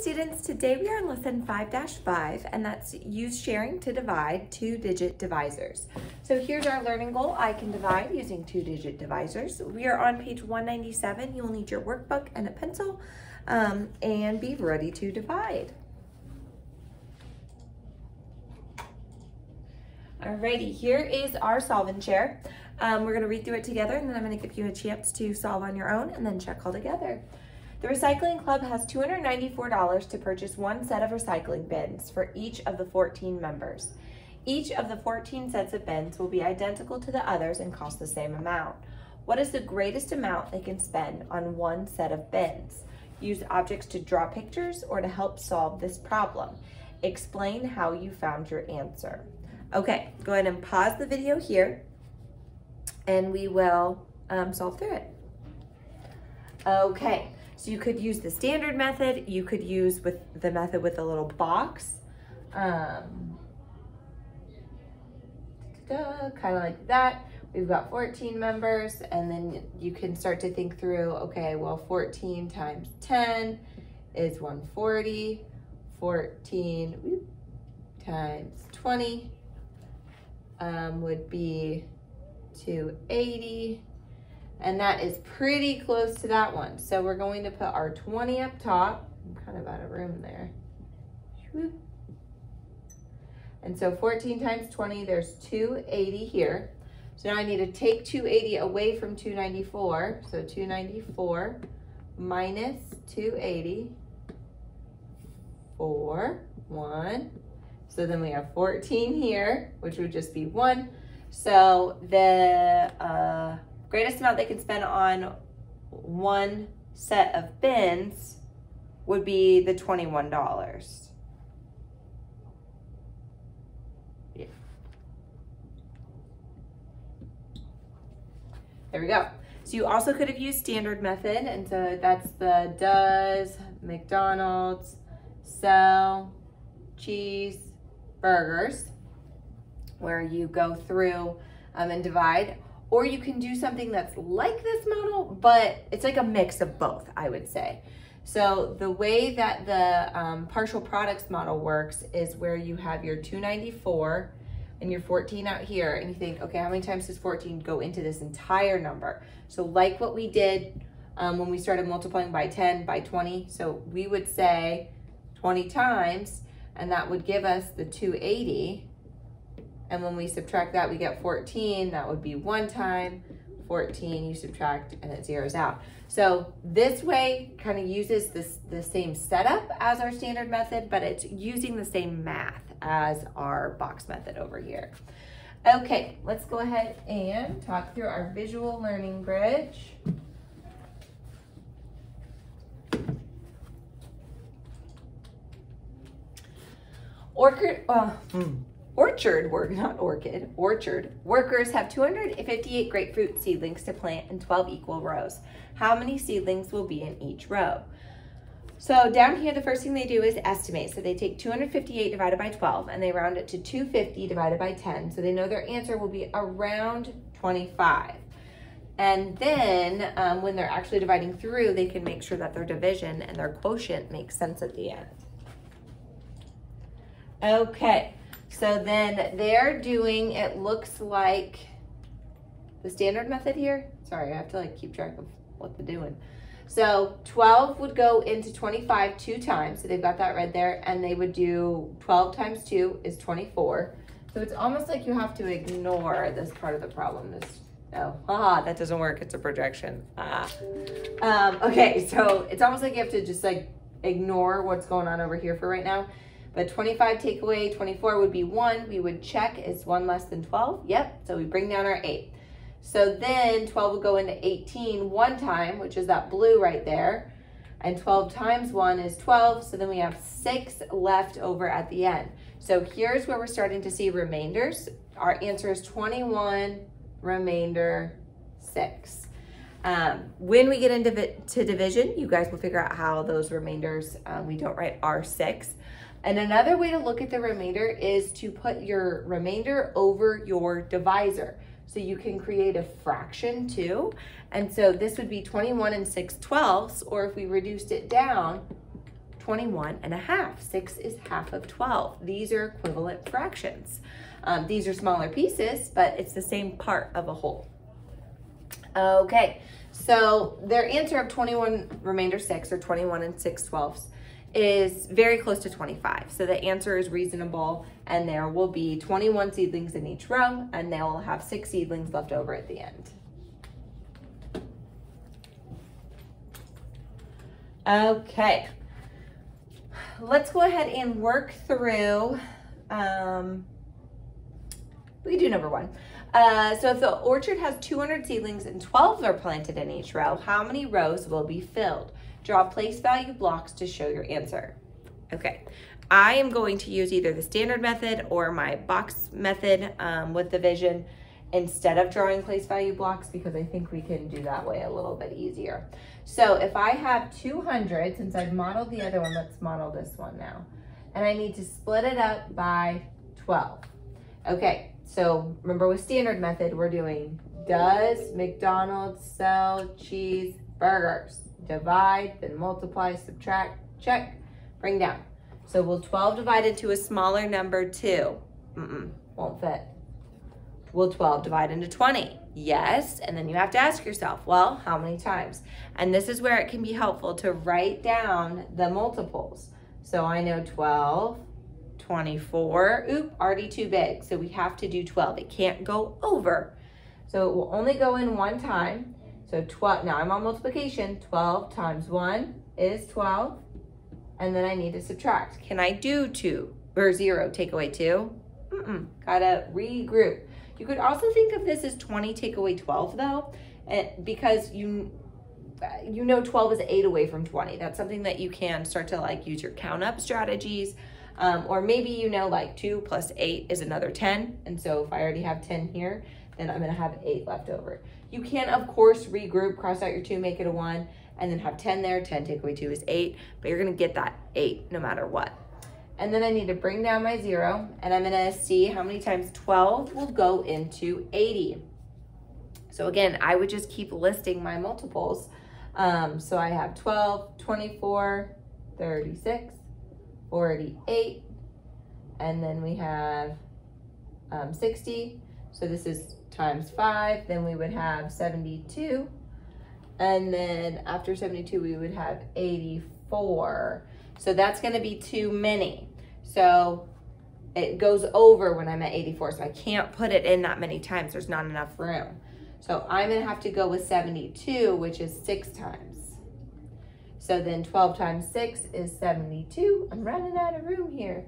students, today we are in lesson 5-5 and that's use sharing to divide two-digit divisors. So here's our learning goal. I can divide using two-digit divisors. We are on page 197. You'll need your workbook and a pencil and be ready to divide. Alrighty, here is our solve-in chair. We're gonna read through it together and then I'm gonna give you a chance to solve on your own and then check all together. The recycling club has $294 to purchase one set of recycling bins for each of the 14 members. Each of the 14 sets of bins will be identical to the others and cost the same amount. What is the greatest amount they can spend on one set of bins? Use objects to draw pictures or to help solve this problem. Explain how you found your answer. Okay, go ahead and pause the video here and we will solve through it. Okay. So you could use the standard method, you could use with the method with a little box, kind of like that. We've got 14 members and then you can start to think through, okay, well 14 times 10 is 140, 14 times 20 would be 280. And that is pretty close to that one. So we're going to put our 20 up top. I'm kind of out of room there. And so 14 times 20, there's 280 here. So now I need to take 280 away from 294. So 294 minus 280, 1. So then we have 14 here, which would just be 1. So the greatest amount they can spend on one set of bins would be the $21. Yeah. There we go. So you also could have used standard method, and so that's the does McDonald's sell cheeseburgers, where you go through and divide. Or you can do something that's like this model, but it's like a mix of both, I would say. So the way that the partial products model works is where you have your 294 and your 14 out here, and you think, okay, how many times does 14 go into this entire number? So like what we did when we started multiplying by 10, by 20, so we would say 20 times, and that would give us the 280. And when we subtract that, we get 14. That would be 1 time. 14, you subtract, and it zeroes out. So this way kind of uses the same setup as our standard method, but it's using the same math as our box method over here. Okay, let's go ahead and talk through our visual learning bridge. Orchard workers have 258 grapefruit seedlings to plant in 12 equal rows. How many seedlings will be in each row? So down here, the first thing they do is estimate. So they take 258 divided by 12 and they round it to 250 divided by 10. So they know their answer will be around 25. And then when they're actually dividing through, they can make sure that their division and their quotient makes sense at the end. Okay. So then they're doing, it looks like the standard method here. Sorry, I have to like keep track of what they're doing. So 12 would go into 25 2 times. So they've got that right there. And they would do 12 times 2 is 24. So it's almost like you have to ignore this part of the problem. That doesn't work. It's a projection. Okay, so it's almost like you have to just like ignore what's going on over here for right now. But 25 take away 24 would be 1. We would check, is 1 less than 12? Yep, so we bring down our 8. So then 12 would go into 18 1 time, which is that blue right there. And 12 times 1 is 12, so then we have 6 left over at the end. So here's where we're starting to see remainders. Our answer is 21, remainder 6. When we get into division, you guys will figure out how those remainders, we don't write R6. And another way to look at the remainder is to put your remainder over your divisor. So you can create a fraction too. And so this would be 21 and 6/12, or if we reduced it down, 21 and a half. 6 is half of 12. These are equivalent fractions. These are smaller pieces, but it's the same part of a whole. Okay, so their answer of 21 remainder 6, or 21 and 6/12, is very close to 25. So the answer is reasonable, and there will be 21 seedlings in each row, and they'll have 6 seedlings left over at the end. Okay, let's go ahead and work through, we can do number 1. So if the orchard has 200 seedlings and 12 are planted in each row, how many rows will be filled? Draw place value blocks to show your answer. Okay, I am going to use either the standard method or my box method with division instead of drawing place value blocks, because I think we can do that way a little bit easier. So if I have 200, since I've modeled the other one, let's model this one now. And I need to split it up by 12. Okay, so remember with standard method, we're doing does McDonald's sell cheeseburgers? Divide, then multiply, subtract, check, bring down. So will 12 divide into a smaller number 2? Won't fit. Will 12 divide into 20? Yes, and then you have to ask yourself, well, how many times? And this is where it can be helpful to write down the multiples. So I know 12, 24, oop, already too big. So we have to do 12. It can't go over. So it will only go in one time. So 12, now I'm on multiplication. 12 times 1 is 12. And then I need to subtract. Can I do 2 or 0 take away 2? Gotta regroup. You could also think of this as 20 take away 12 though, because you know 12 is 8 away from 20. That's something that you can start to like use your count up strategies. Or maybe you know like 2 plus 8 is another 10. And so if I already have 10 here, then I'm gonna have 8 left over. You can of course regroup, cross out your 2, make it a 1, and then have 10 there. 10 take away 2 is 8, but you're gonna get that 8 no matter what. And then I need to bring down my 0, and I'm gonna see how many times 12 will go into 80. So again, I would just keep listing my multiples. So I have 12, 24, 36, 48, and then we have 60. So this is times 5, then we would have 72. And then after 72, we would have 84. So that's gonna be too many. So it goes over when I'm at 84. So I can't put it in that many times. There's not enough room. So I'm gonna have to go with 72, which is 6 times. So then 12 times 6 is 72. I'm running out of room here.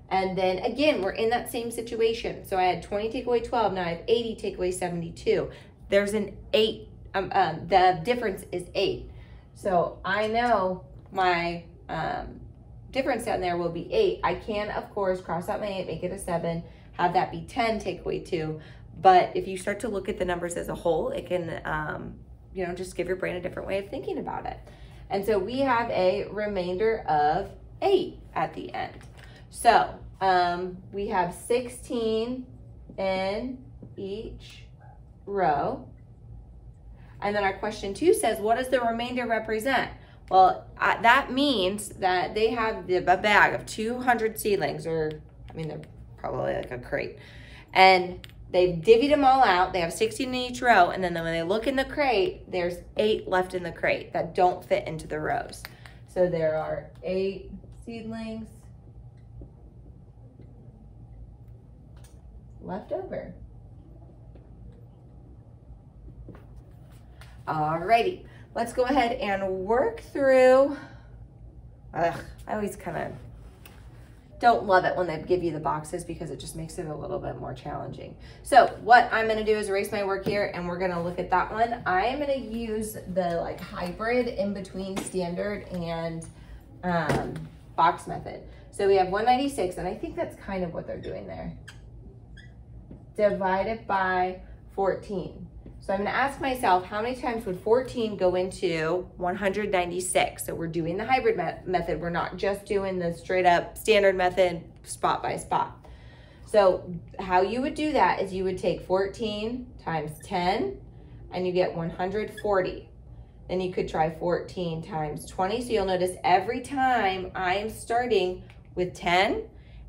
And then again, we're in that same situation. So I had 20 take away 12, now I have 80 take away 72. There's an 8, the difference is 8. So I know my difference down there will be 8. I can, of course, cross out my 8, make it a 7, have that be 10 take away 2. But if you start to look at the numbers as a whole, it can, you know, just give your brain a different way of thinking about it. And so we have a remainder of 8 at the end. So we have 16 in each row. And then our question 2 says, what does the remainder represent? Well, that means that they have a bag of 200 seedlings, or, I mean, they're probably like a crate. And they've divvied them all out. They have 16 in each row. And then when they look in the crate, there's 8 left in the crate that don't fit into the rows. So there are 8 seedlings left over. Alrighty, let's go ahead and work through. I always kind of don't love it when they give you the boxes because it just makes it a little bit more challenging. So what I'm gonna do is erase my work here and we're gonna look at that one. I am gonna use the like hybrid in between standard and box method. So we have 196, and I think that's kind of what they're doing there. Divided by 14. So I'm gonna ask myself, how many times would 14 go into 196? So we're doing the hybrid method. We're not just doing the straight up standard method spot by spot. So how you would do that is you would take 14 times 10 and you get 140. Then you could try 14 times 20. So you'll notice every time I am starting with 10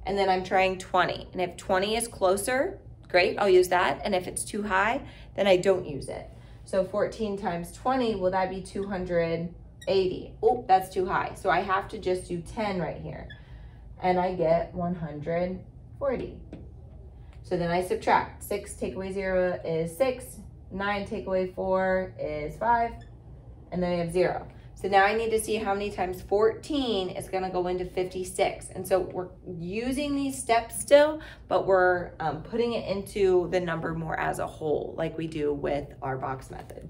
and then I'm trying 20. And if 20 is closer, great, I'll use that. And if it's too high, then I don't use it. So 14 times 20, will that be 280? Oh, that's too high. So I have to just do 10 right here. And I get 140. So then I subtract. 6 take away 0 is 6. 9 take away 4 is 5. And then we have 0. So now I need to see how many times 14 is going to go into 56. And so we're using these steps still, but we're putting it into the number more as a whole, like we do with our box method.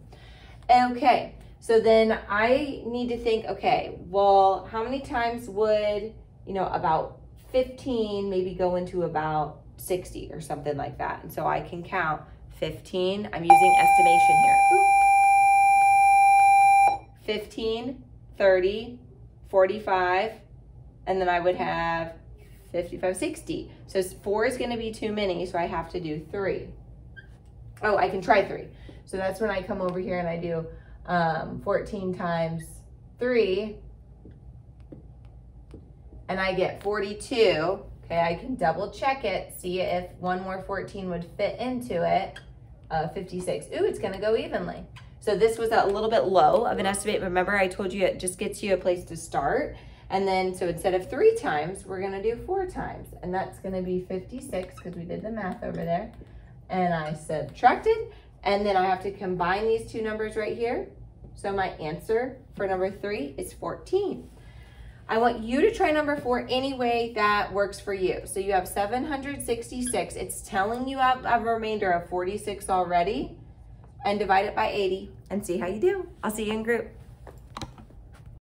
Okay, so then I need to think, okay, well, how many times would, about 15 maybe go into about 60 or something like that? And so I can count 15. I'm using estimation here. 15, 30, 45, and then I would have 55, 60. So 4 is going to be too many, so I have to do 3. Oh, I can try 3. So that's when I come over here and I do 14 times 3, and I get 42. Okay, I can double check it, see if one more 14 would fit into it. 56. Ooh, it's going to go evenly. So this was a little bit low of an estimate. Remember, I told you it just gets you a place to start. And then, so instead of 3 times, we're gonna do 4 times. And that's gonna be 56, because we did the math over there. And I subtracted, and then I have to combine these two numbers right here. So my answer for number 3 is 14. I want you to try number 4 any way that works for you. So you have 766. It's telling you have a remainder of 46 already. And divide it by 80 and see how you do. I'll see you in group.